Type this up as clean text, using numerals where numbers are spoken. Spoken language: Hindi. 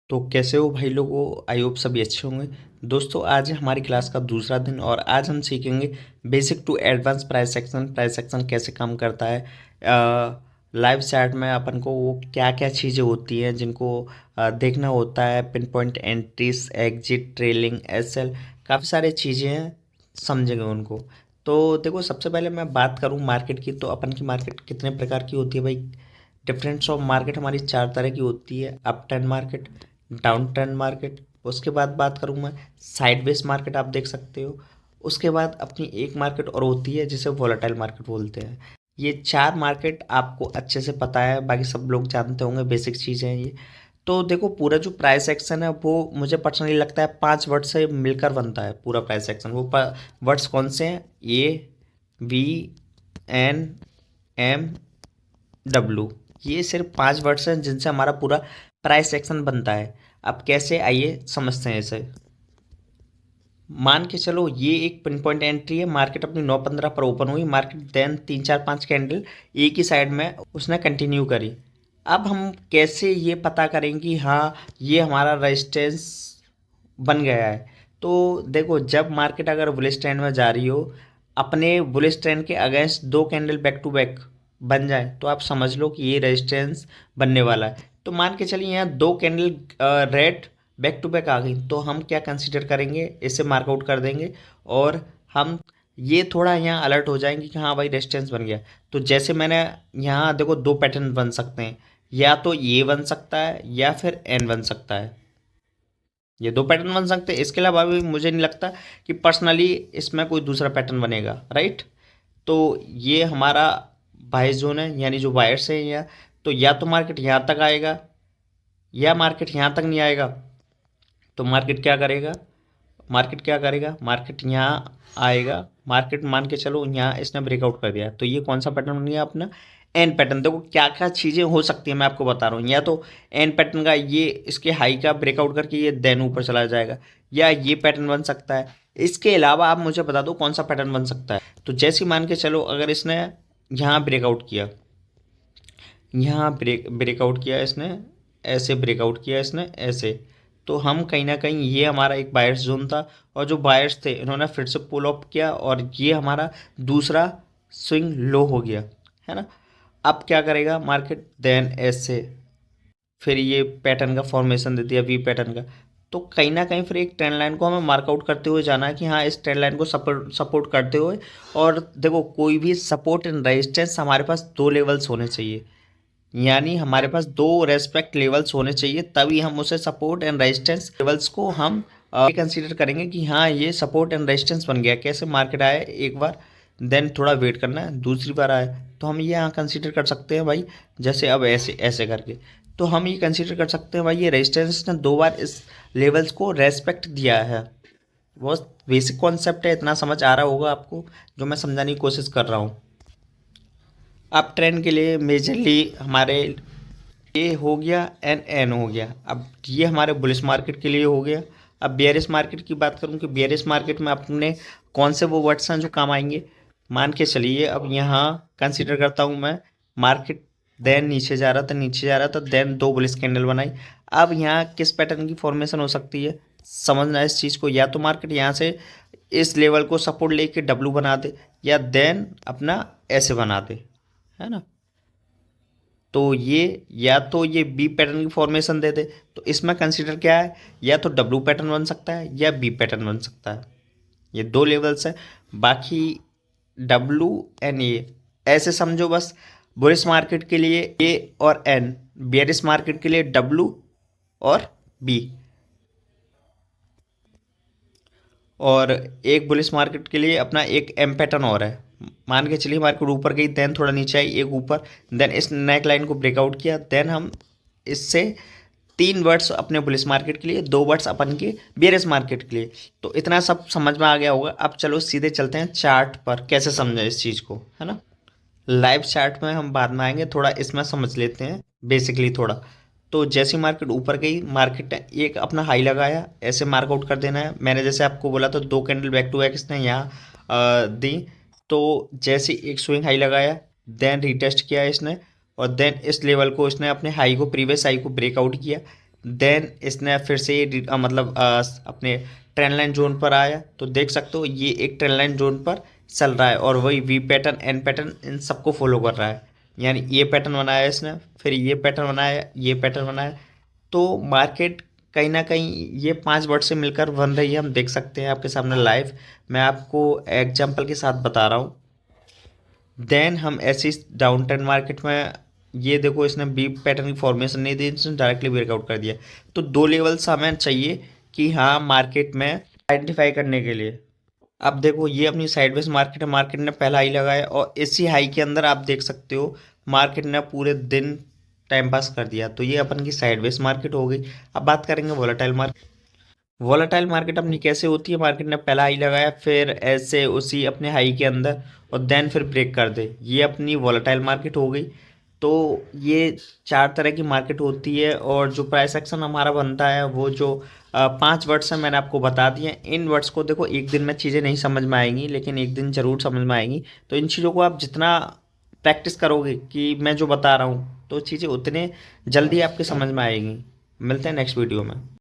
तो कैसे हो भाई लोगों। आई होप सभी अच्छे होंगे। दोस्तों आज है हमारी क्लास का दूसरा दिन और आज हम सीखेंगे basic to advance price action कैसे काम करता है। लाइव चार्ट में अपन को वो क्या क्या चीज़ें होती हैं जिनको देखना होता है। Pin point entries, exit, trailing, SL, काफ़ी सारी चीज़ें हैं, समझेंगे उनको। तो देखो, सबसे पहले मैं बात करूं मार्केट की, तो अपन की मार्केट कितने प्रकार की होती है भाई। डिफरेंस ऑफ मार्केट हमारी चार तरह की होती है। Up trend market, down trend market, उसके बाद बात करूँ मैं साइडवेज मार्केट, आप देख सकते हो। उसके बाद अपनी एक मार्केट और होती है जिसे वोलेटाइल मार्केट बोलते हैं। ये चार मार्केट आपको अच्छे से पता है, बाकी सब लोग जानते होंगे, बेसिक चीज़ें हैं ये। तो देखो, पूरा जो प्राइस एक्शन है वो मुझे पर्सनली लगता है 5 वर्ड से मिलकर बनता है पूरा प्राइस एक्शन। वो वर्ड्स कौन से हैं? ए, वी, एन, एम, डब्लू। ये सिर्फ 5 वर्ड्स हैं जिनसे हमारा पूरा प्राइस एक्शन बनता है। अब कैसे, आइए समझते हैं इसे। मान के चलो ये एक पिन पॉइंट एंट्री है, मार्केट अपनी 9:15 पर ओपन हुई, मार्केट देन 3 4 5 कैंडल एक ही साइड में उसने कंटिन्यू करी। अब हम कैसे ये पता करें कि हाँ ये हमारा रेजिस्टेंस बन गया है। तो देखो, जब मार्केट अगर बुलिश ट्रेंड में जा रही हो, अपने बुलिश ट्रेंड के अगेंस्ट दो कैंडल बैक टू बैक बन जाए तो आप समझ लो कि ये रेजिस्टेंस बनने वाला है। तो मान के चलिए यहाँ दो candle red back to back आ गई, तो हम क्या कंसीडर करेंगे, इसे मार्कआउट कर देंगे और हम ये थोड़ा यहाँ अलर्ट हो जाएंगे कि हाँ भाई रेजिस्टेंस बन गया। तो जैसे मैंने यहाँ देखो, दो पैटर्न बन सकते हैं, या तो ये बन सकता है या फिर एन बन सकता है। ये दो पैटर्न बन सकते हैं, इसके अलावा भी मुझे नहीं लगता कि पर्सनली इसमें कोई दूसरा पैटर्न बनेगा, राइट। तो ये हमारा बाय जोन है, यानी जो वायर्स है या तो या तो मार्केट यहाँ तक आएगा या मार्केट यहाँ तक नहीं आएगा। तो मार्केट क्या करेगा, मार्केट यहाँ आएगा। मार्केट मान के चलो यहाँ इसने ब्रेकआउट कर दिया, तो ये कौन सा पैटर्न बन गया अपना? N pattern. देखो क्या क्या चीज़ें हो सकती हैं मैं आपको बता रहा हूँ। या तो एन पैटर्न का ये इसके हाई का ब्रेकआउट करके ये देन ऊपर चला जाएगा, या ये पैटर्न बन सकता है। इसके अलावा आप मुझे बता दो कौन सा पैटर्न बन सकता है। तो जैसे मान के चलो, अगर इसने यहाँ ब्रेकआउट किया, यहाँ ब्रेकआउट किया इसने, ऐसे ब्रेकआउट किया इसने ऐसे, तो हम कहीं ना कहीं ये हमारा एक बायर्स जोन था, और जो बायर्स थे इन्होंने फिर से पुल अप किया और ये हमारा दूसरा स्विंग लो हो गया, है ना। अब क्या करेगा मार्केट? देन ऐसे फिर ये पैटर्न का फॉर्मेशन दे दिया, वी पैटर्न का। तो कहीं ना कहीं फिर एक ट्रेंड लाइन को हमें मार्कआउट करते हुए जाना है कि हाँ इस ट्रेंड लाइन को सपोर्ट सपोर्ट करते हुए। और देखो, कोई भी सपोर्ट एंड रेजिस्टेंस हमारे पास दो लेवल्स होने चाहिए, यानी हमारे पास दो रेस्पेक्ट लेवल्स होने चाहिए, तभी हम उसे सपोर्ट एंड रेजिस्टेंस लेवल्स को हम कंसीडर करेंगे कि हाँ ये सपोर्ट एंड रेजिस्टेंस बन गया। कैसे? मार्केट आया एक बार, देन थोड़ा वेट करना है, दूसरी बार आया, तो हम ये यहाँ कंसीडर कर सकते हैं भाई। जैसे अब ऐसे ऐसे करके, तो हम ये कंसीडर कर सकते हैं भाई ये रेजिस्टेंस ने दो बार इस लेवल्स को रेस्पेक्ट दिया है। बहुत बेसिक कॉन्सेप्ट है, इतना समझ आ रहा होगा आपको जो मैं समझाने की कोशिश कर रहा हूँ। अब ट्रेंड के लिए मेजरली हमारे ए हो गया एन एन हो गया। अब ये हमारे बुलिश मार्केट के लिए हो गया। अब बेयरिश मार्केट की बात करूं कि बेयरिश मार्केट में अपने कौन से वो वर्ड्स हैं जो काम आएंगे। मान के चलिए, अब यहाँ कंसीडर करता हूँ मैं, मार्केट देन नीचे जा रहा था, नीचे जा रहा था, देन दो बुलिश कैंडल बनाई। अब यहाँ किस पैटर्न की फॉर्मेशन हो सकती है, समझना इस चीज़ को। या तो मार्केट यहाँ से इस लेवल को सपोर्ट लेके डब्लू बना दे, या देन अपना ऐसे बना दे, है ना। तो ये या तो ये बी पैटर्न की फॉर्मेशन दे दे, तो इसमें कंसीडर क्या है, या तो डब्ल्यू पैटर्न बन सकता है या बी पैटर्न बन सकता है। ये दो लेवल्स हैं। बाकी डब्ल्यू एन ए ऐसे समझो बस। बुलिश मार्केट के लिए ए और एन, बेयरिश मार्केट के लिए डब्ल्यू और बी। और एक बुलिश मार्केट के लिए अपना एक एम पैटर्न और है। मान के चलिए मार्केट ऊपर गई, देन थोड़ा नीचे आई, एक ऊपर, देन इस नेक लाइन को ब्रेकआउट किया, देन हम इससे 3 वर्ड्स अपने बुलिश मार्केट के लिए, 2 वर्ड्स अपन के बेयरिश मार्केट के लिए। तो इतना सब समझ में आ गया होगा। अब चलो सीधे चलते हैं चार्ट पर, कैसे समझें इस चीज़ को, है ना। लाइव चार्ट में हम बाद में आएंगे, थोड़ा इसमें समझ लेते हैं बेसिकली थोड़ा। तो जैसी मार्केट ऊपर गई, मार्केट ने एक अपना हाई लगाया, ऐसे मार्कआउट कर देना है। मैंने जैसे आपको बोला था दो कैंडल बैक टू बैक इसने यहाँ दी। तो जैसे एक स्विंग हाई लगाया, देन रिटेस्ट किया इसने, और देन इस लेवल को इसने अपने हाई को, प्रीवियस हाई को ब्रेकआउट किया। देन इसने फिर से मतलब अपने ट्रेंड लाइन जोन पर आया, तो देख सकते हो ये एक ट्रेंड लाइन जोन पर चल रहा है और वही V pattern N pattern in सबको फॉलो कर रहा है। यानी ये पैटर्न बनाया इसने, फिर ये पैटर्न बनाया, ये पैटर्न बनाया। तो मार्केट कहीं ना कहीं ये 5 वर्ड से मिलकर बन रही है, हम देख सकते हैं आपके सामने लाइव। मैं आपको एग्जाम्पल के साथ बता रहा हूँ। देन हम ऐसी डाउन ट्रेंड मार्केट में, ये देखो इसने बी पैटर्न की फॉर्मेशन नहीं दी, इसने डायरेक्टली ब्रेकआउट कर दिया। तो 2 लेवल्स हमें चाहिए कि हाँ मार्केट में आइडेंटिफाई करने के लिए। अब देखो ये अपनी साइडवेज मार्केट है, मार्केट ने पहला हाई लगाया और इसी हाई के अंदर आप देख सकते हो मार्केट ने पूरे दिन टाइम पास कर दिया। तो ये अपन की साइडवेज मार्केट हो गई। अब बात करेंगे वोलेटाइल मार्केट। वोलेटाइल मार्केट अपनी कैसे होती है, मार्केट ने पहला हाई लगाया, फिर ऐसे उसी अपने हाई के अंदर और देन फिर ब्रेक कर दे, ये अपनी वोलेटाइल मार्केट हो गई। तो ये 4 तरह की मार्केट होती है और जो प्राइस एक्शन हमारा बनता है वो जो 5 वर्ड्स हैं मैंने आपको बता दिए। इन वर्ड्स को देखो एक दिन में चीज़ें नहीं समझ में आएंगी, लेकिन एक दिन ज़रूर समझ में आएंगी। तो इन चीज़ों को आप जितना प्रैक्टिस करोगे कि मैं जो बता रहा हूँ, तो चीज़ें उतने जल्दी आपके समझ में आएंगी। मिलते हैं नेक्स्ट वीडियो में।